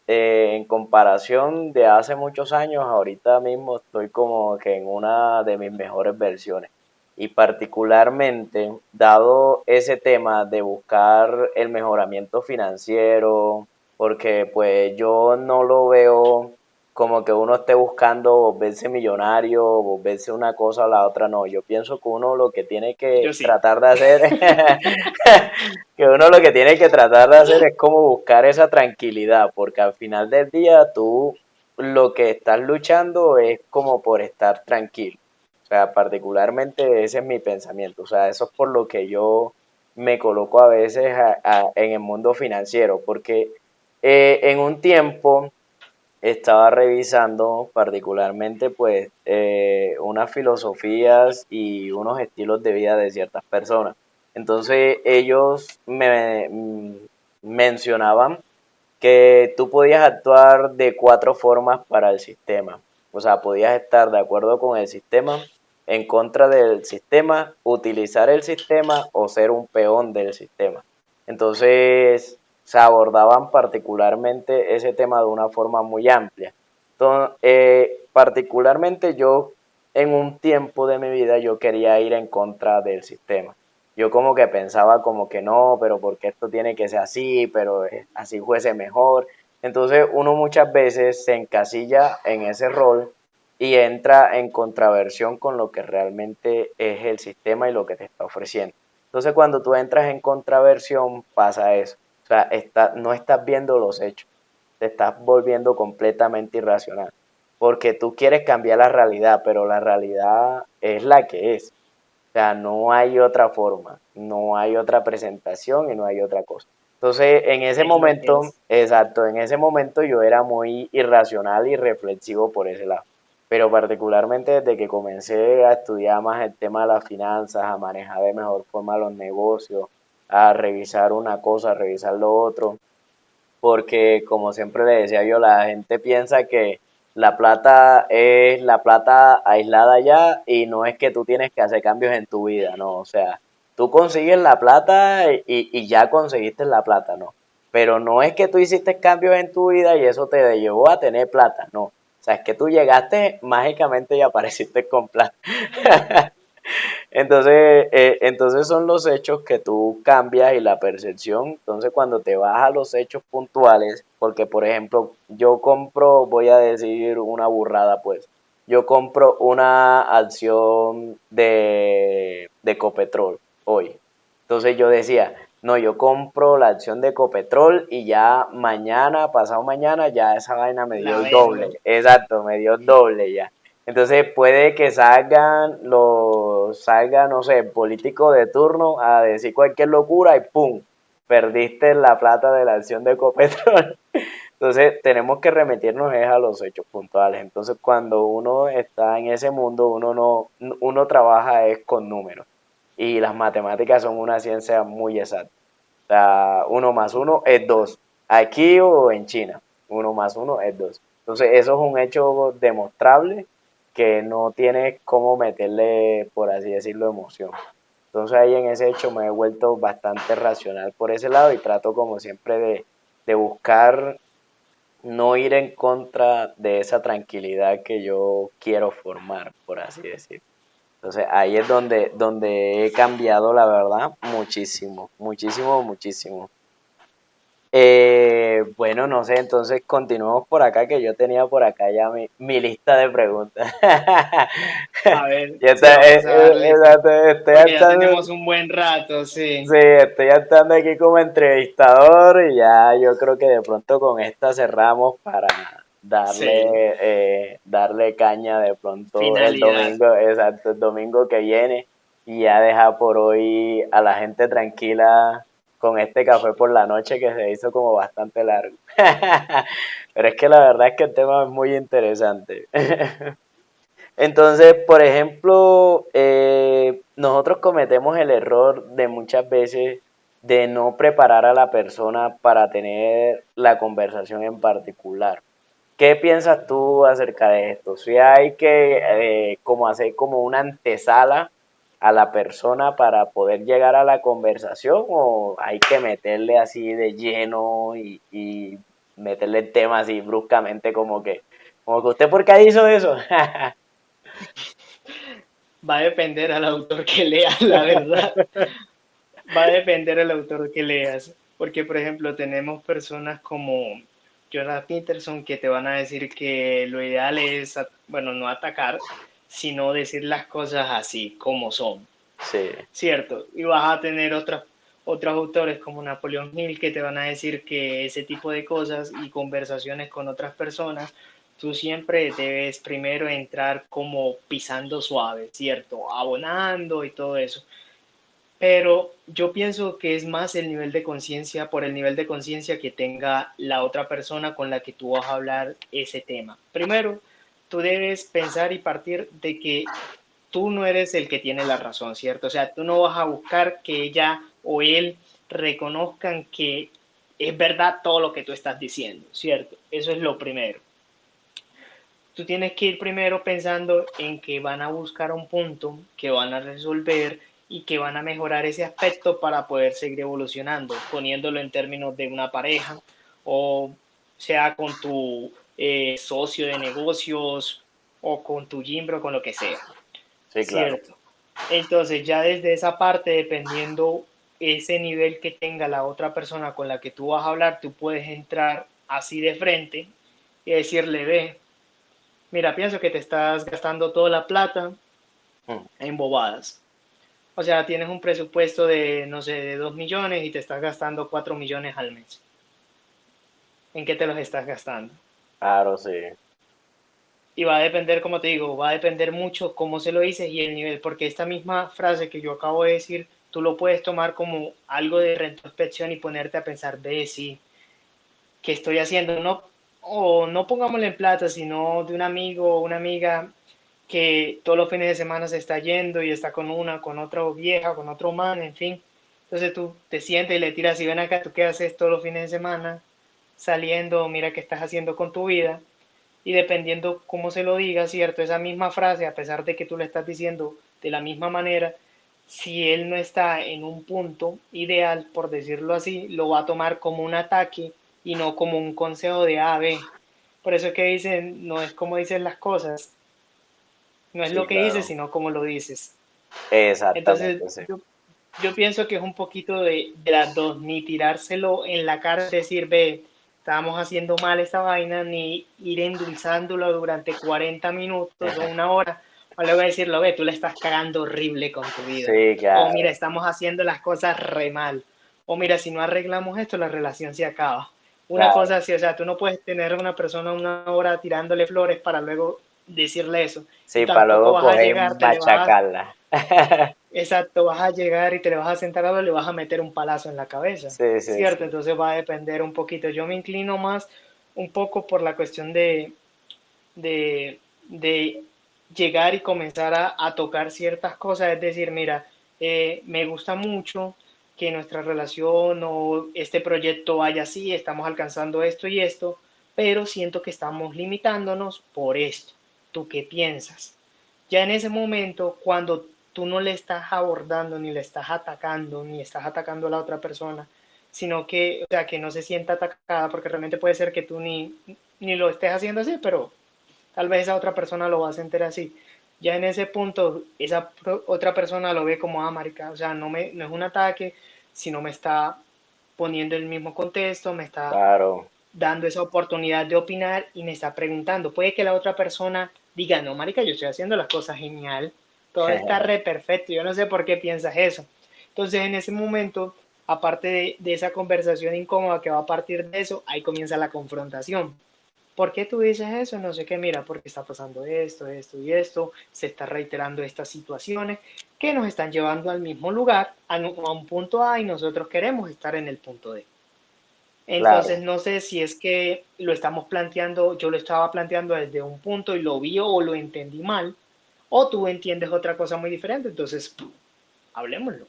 en comparación de hace muchos años, ahorita mismo estoy como que en una de mis mejores versiones. Y particularmente, dado ese tema de buscar el mejoramiento financiero, porque pues yo no lo veo como que uno esté buscando volverse millonario, volverse una cosa o la otra, no. Yo pienso que uno lo que tiene que Yo sí. tratar de hacer, que uno lo que tiene que tratar de hacer es como buscar esa tranquilidad, porque al final del día tú lo que estás luchando es como por estar tranquilo. O sea, particularmente ese es mi pensamiento. O sea, eso es por lo que yo me coloco a veces en el mundo financiero, porque en un tiempo estaba revisando particularmente pues unas filosofías y unos estilos de vida de ciertas personas. Entonces ellos me mencionaban que tú podías actuar de cuatro formas para el sistema. O sea, podías estar de acuerdo con el sistema, en contra del sistema, utilizar el sistema o ser un peón del sistema. Entonces, se abordaban particularmente ese tema de una forma muy amplia. Entonces, particularmente yo en un tiempo de mi vida yo quería ir en contra del sistema. Yo como que pensaba como que no, pero porque esto tiene que ser así, pero así fuese mejor. Entonces uno muchas veces se encasilla en ese rol y entra en contraversión con lo que realmente es el sistema y lo que te está ofreciendo. Entonces cuando tú entras en contraversión pasa eso. O sea, no estás viendo los hechos, te estás volviendo completamente irracional. Porque tú quieres cambiar la realidad, pero la realidad es la que es. O sea, no hay otra forma, no hay otra presentación y no hay otra cosa. Entonces, en ese Es lo que momento, es. exacto, en ese momento yo era muy irracional y reflexivo por ese lado. Pero particularmente desde que comencé a estudiar más el tema de las finanzas, a manejar de mejor forma los negocios, a revisar una cosa, a revisar lo otro, porque como siempre le decía yo, la gente piensa que la plata es la plata aislada ya y no es que tú tienes que hacer cambios en tu vida, no, o sea, tú consigues la plata y ya conseguiste la plata, no, pero no es que tú hiciste cambios en tu vida y eso te llevó a tener plata, no, o sea, es que tú llegaste mágicamente y apareciste con plata. Entonces son los hechos que tú cambias y la percepción. Entonces cuando te vas a los hechos puntuales, porque por ejemplo yo compro, voy a decir una burrada pues, yo compro una acción de Ecopetrol hoy. Entonces yo decía, No, yo compro la acción de Ecopetrol y ya mañana, pasado mañana, ya esa vaina me dio La el vendo. doble. Exacto, me dio el doble ya. Entonces puede que salga, no sé, el político de turno a decir cualquier locura y ¡pum! Perdiste la plata de la acción de Ecopetrol. Entonces tenemos que remitirnos es a los hechos puntuales. Entonces cuando uno está en ese mundo, uno trabaja es con números. Y las matemáticas son una ciencia muy exacta. O sea, uno más uno es dos. Aquí o en China, uno más uno es dos. Entonces, eso es un hecho demostrable que no tiene cómo meterle, por así decirlo, emoción. Entonces, ahí en ese hecho me he vuelto bastante racional por ese lado y trato como siempre de buscar no ir en contra de esa tranquilidad que yo quiero formar, por así decirlo. Entonces ahí es donde he cambiado, la verdad, muchísimo, muchísimo, muchísimo. Bueno, no sé, entonces continuemos por acá, que yo tenía por acá ya mi lista de preguntas. A ver, Ya sí, está, vamos a darle, sí. estoy Porque ya actuando, tenemos un buen rato, sí. sí, estoy actuando aquí como entrevistador y ya yo creo que de pronto con esta cerramos para Sí, darle caña de pronto el finalidad. domingo, exacto, el domingo que viene y ya dejar por hoy a la gente tranquila con este café por la noche que se hizo como bastante largo. Pero es que la verdad es que el tema es muy interesante. Entonces, por ejemplo, nosotros cometemos el error de muchas veces de no preparar a la persona para tener la conversación en particular. ¿Qué piensas tú acerca de esto? Si hay que como hacer como una antesala a la persona para poder llegar a la conversación o hay que meterle así de lleno y meterle el tema así bruscamente como que usted por qué hizo eso. Va a depender al autor que leas, la verdad. Va a depender del autor que leas. Porque, por ejemplo, tenemos personas como Jordan Peterson que te van a decir que lo ideal es, bueno, no atacar, sino decir las cosas así como son. Sí, Cierto. Y vas a tener otros autores como Napoleón Hill que te van a decir que ese tipo de cosas y conversaciones con otras personas, tú siempre debes primero entrar como pisando suave, ¿cierto? Abonando y todo eso. Pero yo pienso que es más el nivel de conciencia, por el nivel de conciencia que tenga la otra persona con la que tú vas a hablar ese tema. Primero, tú debes pensar y partir de que tú no eres el que tiene la razón, ¿cierto? O sea, tú no vas a buscar que ella o él reconozcan que es verdad todo lo que tú estás diciendo, ¿cierto? Eso es lo primero. Tú tienes que ir primero pensando en que van a buscar un punto, que van a resolver y que van a mejorar ese aspecto para poder seguir evolucionando, poniéndolo en términos de una pareja o sea con tu socio de negocios o con tu gimbro, con lo que sea. sí, claro. Cierto. Entonces, ya desde esa parte, dependiendo ese nivel que tenga la otra persona con la que tú vas a hablar, tú puedes entrar así de frente y decirle, ve, mira, pienso que te estás gastando toda la plata Mm. en bobadas. O sea, tienes un presupuesto de, no sé, de 2 millones y te estás gastando 4 millones al mes. ¿En qué te los estás gastando? Claro, sí. Y va a depender, como te digo, va a depender mucho cómo se lo dices y el nivel, porque esta misma frase que yo acabo de decir, tú lo puedes tomar como algo de retrospección y ponerte a pensar, ve, sí, ¿qué estoy haciendo? No, o no pongámosle en plata, sino de un amigo o una amiga que todos los fines de semana se está yendo y está con una, con otra vieja, con otro man, en fin. Entonces tú te sientes y le tiras y ven acá, tú qué haces todos los fines de semana, saliendo, mira qué estás haciendo con tu vida y dependiendo cómo se lo diga, ¿cierto? Esa misma frase, a pesar de que tú le estás diciendo de la misma manera, si él no está en un punto ideal, por decirlo así, lo va a tomar como un ataque y no como un consejo de A a B. Por eso es que dicen, no es como dicen las cosas, no es Sí, lo que dices, claro. sino como lo dices. Entonces, Exactamente, sí. yo pienso que es un poquito de las dos, ni tirárselo en la cara, decir, ve, estábamos haciendo mal esta vaina, ni ir endulzándolo durante 40 minutos o una hora, o luego decirlo, ve, tú le estás cagando horrible con tu vida, Sí, o mira, claro. estamos haciendo las cosas re mal, o mira, si no arreglamos esto, la relación se acaba. Una Claro, cosa así, o sea, tú no puedes tener a una persona una hora tirándole flores para luego decirle eso. Y sí, para tampoco luego vas a coger y llegar, te le vas a, machacarla. exacto, vas a llegar y te le vas a sentar a hablar, le vas a meter un palazo en la cabeza, Sí, sí, ¿cierto? sí. Entonces va a depender un poquito. Yo me inclino más un poco por la cuestión de llegar y comenzar a tocar ciertas cosas, es decir, mira, me gusta mucho que nuestra relación o este proyecto vaya así, estamos alcanzando esto y esto, pero siento que estamos limitándonos por esto. ¿Tú qué piensas? Ya en ese momento, cuando tú no le estás abordando, ni le estás atacando, ni estás atacando a la otra persona, sino que, o sea, que no se sienta atacada, porque realmente puede ser que tú ni lo estés haciendo así, pero tal vez esa otra persona lo va a sentir así. Ya en ese punto, esa otra persona lo ve como, ah, marica, o sea, no es un ataque, sino me está poniendo el mismo contexto, me está Claro. dando esa oportunidad de opinar y me está preguntando. Puede que la otra persona diga, no, marica, yo estoy haciendo las cosas genial, todo está re perfecto, yo no sé por qué piensas eso. Entonces, en ese momento, aparte de esa conversación incómoda que va a partir de eso, ahí comienza la confrontación. ¿Por qué tú dices eso? No sé qué, mira, porque está pasando esto, esto y esto, se está reiterando estas situaciones que nos están llevando al mismo lugar, a un punto A y nosotros queremos estar en el punto D. Entonces, Claro. no sé si es que lo estamos planteando, yo lo estaba planteando desde un punto y lo vi o lo entendí mal, o tú entiendes otra cosa muy diferente, entonces, hablemoslo.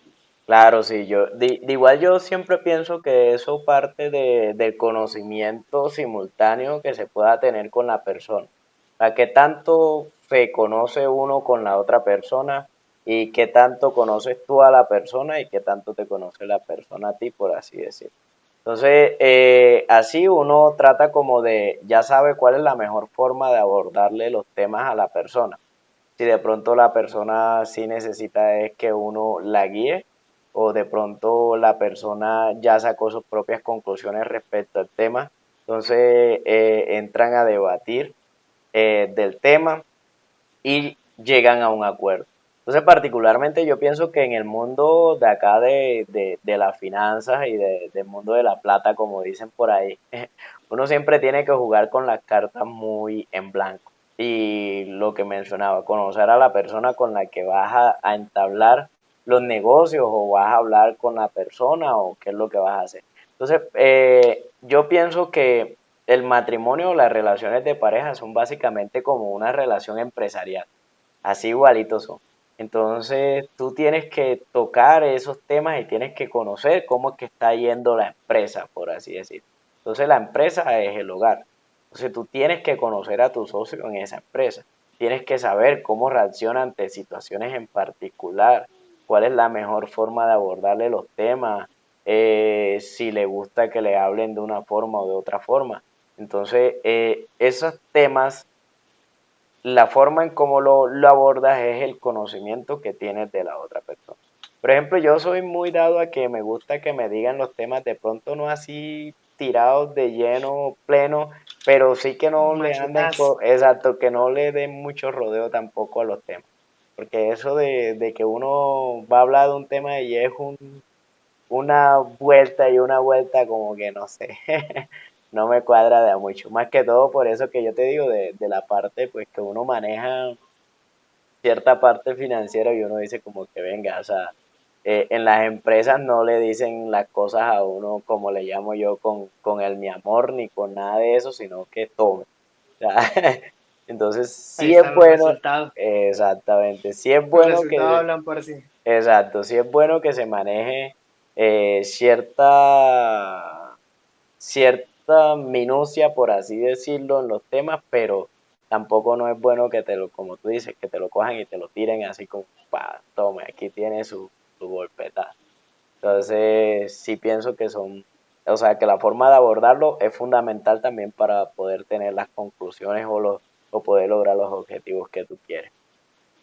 Claro, sí, de igual yo siempre pienso que eso parte del conocimiento simultáneo que se pueda tener con la persona. O sea, qué tanto se conoce uno con la otra persona y qué tanto conoces tú a la persona y qué tanto te conoce la persona a ti, por así decirlo. Entonces, así uno trata como de, ya sabe cuál es la mejor forma de abordarle los temas a la persona. Si de pronto la persona sí necesita es que uno la guíe o de pronto la persona ya sacó sus propias conclusiones respecto al tema, entonces entran a debatir del tema y llegan a un acuerdo. Entonces, particularmente yo pienso que en el mundo de acá de las finanzas y del mundo de la plata, como dicen por ahí, uno siempre tiene que jugar con las cartas muy en blanco. Y lo que mencionaba, conocer a la persona con la que vas a entablar los negocios o vas a hablar con la persona o qué es lo que vas a hacer. Entonces, yo pienso que el matrimonio o las relaciones de pareja son básicamente como una relación empresarial, así igualitos son. Entonces tú tienes que tocar esos temas y tienes que conocer cómo es que está yendo la empresa, por así decir. Entonces la empresa es el hogar. Entonces tú tienes que conocer a tu socio en esa empresa. Tienes que saber cómo reacciona ante situaciones en particular, cuál es la mejor forma de abordarle los temas, si le gusta que le hablen de una forma o de otra forma. Entonces, esos temas, la forma en cómo lo abordas es el conocimiento que tienes de la otra persona. Por ejemplo, yo soy muy dado a que me gusta que me digan los temas de pronto no así tirados de lleno, pleno, pero sí que no le anden, Machetazo. exacto, que no le den mucho rodeo tampoco a los temas. Porque eso de que uno va a hablar de un tema y es una vuelta y una vuelta como que no sé, no me cuadra de a mucho. Más que todo por eso que yo te digo de la parte pues que uno maneja cierta parte financiera y uno dice como que venga, o sea, en las empresas no le dicen las cosas a uno como le llamo yo con el mi amor ni con nada de eso, sino que tome. O sea, entonces Ahí sí es están los bueno, resultados. exactamente, sí es Los bueno resultados que, hablan por sí. exacto, sí es bueno que se maneje cierta minucia, por así decirlo, en los temas, pero tampoco no es bueno que te lo, como tú dices, que te lo cojan y te lo tiren así como, pa, tome, aquí tiene su golpetazo. Entonces, sí pienso que son, o sea, que la forma de abordarlo es fundamental también para poder tener las conclusiones o poder lograr los objetivos que tú quieres.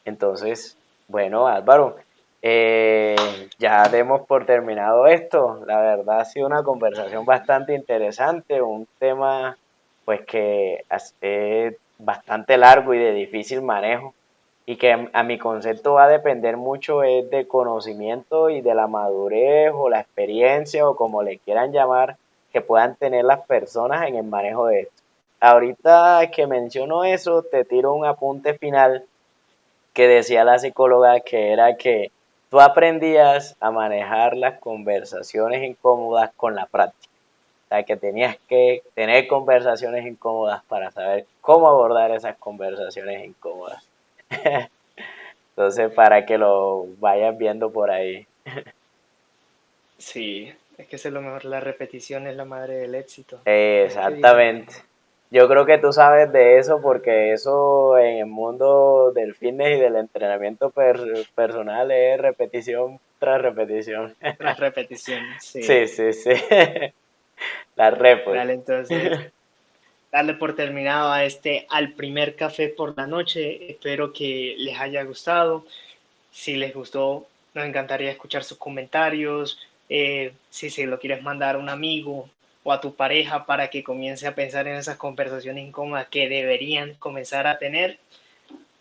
Entonces, bueno, Álvaro, eh, ya demos por terminado esto. La verdad ha sido una conversación bastante interesante, un tema pues que es bastante largo y de difícil manejo. y que a mi concepto va a depender mucho es de conocimiento y de la madurez o la experiencia o como le quieran llamar que puedan tener las personas en el manejo de esto. Ahorita que menciono eso, te tiro un apunte final que decía la psicóloga, que era que tú aprendías a manejar las conversaciones incómodas con la práctica. O sea, que tenías que tener conversaciones incómodas para saber cómo abordar esas conversaciones incómodas. Entonces, para que lo vayas viendo por ahí. Sí, es que eso es lo mejor, la repetición es la madre del éxito. Es que dicen, Exactamente. Yo creo que tú sabes de eso porque eso en el mundo del fitness y del entrenamiento personal es repetición tras repetición. tras repetición, sí. Sí, sí, sí. La repo. Dale, entonces, darle por terminado a al primer café por la noche. Espero que les haya gustado. Si les gustó, nos encantaría escuchar sus comentarios. Si se lo quieres mandar a un amigo o a tu pareja para que comience a pensar en esas conversaciones incómodas que deberían comenzar a tener,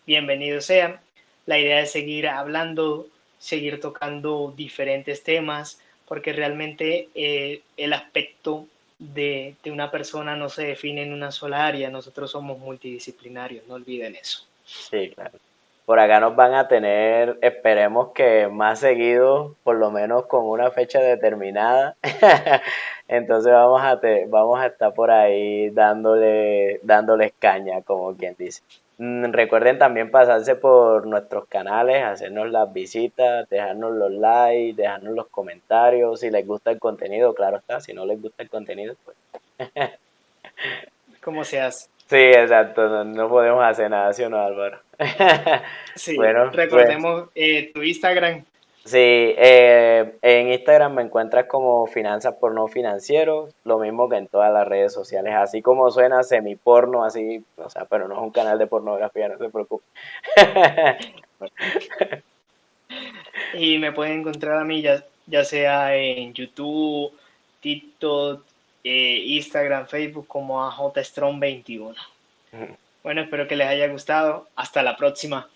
bienvenidos sean. La idea es seguir hablando, seguir tocando diferentes temas, porque realmente el aspecto de una persona no se define en una sola área. Nosotros somos multidisciplinarios, no olviden eso. Sí, claro. Por acá nos van a tener, esperemos que más seguido, por lo menos con una fecha determinada. Entonces vamos a estar por ahí dándoles caña, como quien dice. Recuerden también pasarse por nuestros canales, hacernos las visitas, dejarnos los likes, dejarnos los comentarios, si les gusta el contenido, claro está, si no les gusta el contenido, pues. ¿Cómo se hace? Sí, exacto, no podemos hacer nada, ¿sí o no, Álvaro? Sí, Bueno, pues recordemos tu Instagram. sí, en Instagram me encuentras como Finanzas por No Financieros, lo mismo que en todas las redes sociales, así como suena semiporno, así, o sea, pero no es un canal de pornografía, no se preocupe. Y me pueden encontrar a mí ya sea en YouTube, TikTok, Instagram, Facebook como a JStrong21. Bueno, espero que les haya gustado. Hasta la próxima.